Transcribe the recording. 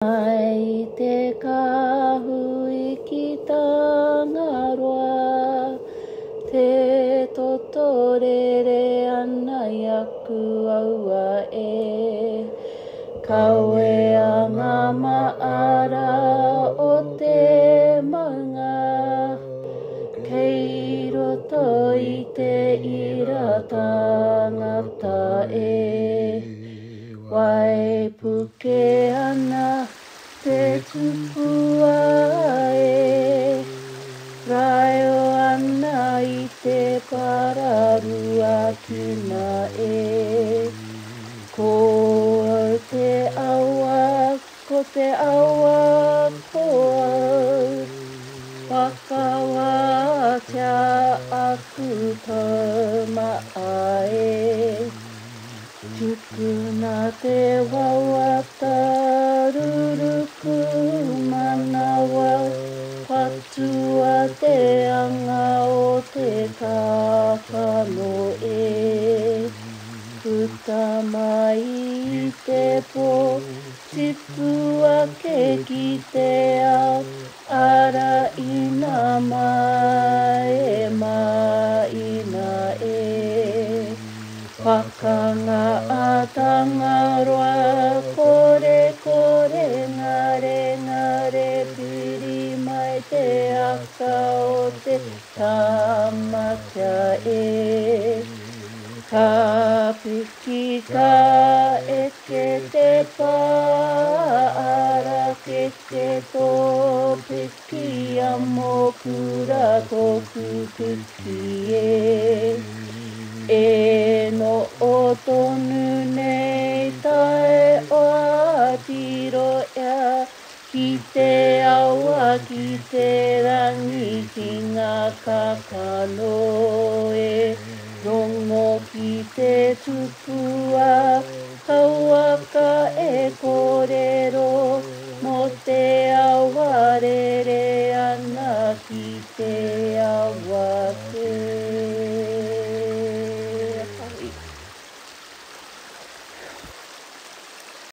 Ai te kahui ki tanga roa, te totorere ana i aku aua e. Kaue a ngā maara o te maunga, kei roto i te ira tangata e. Wai puke ana te tupua e, raio ana i te pararua kina e. Ko te awa, ko te awa ko au, whakawātea aku taumā e. Tukuna te wawata ruruku manawa, patua te anga o te tāwhano e. Puta mai i te pō, tipua ke ki te ao, ara ina e. Whakanga atanga roa, kore ngare piri mai te aka o te tamatia e. Ka piki ka eke te pāara ke te tō piki amo pura tōku piki e. E no o tonu nei tae o atiro ea, ki te aua ki te rangi ki ngā kakano e. Rongo ki te tupua, kauaka e ko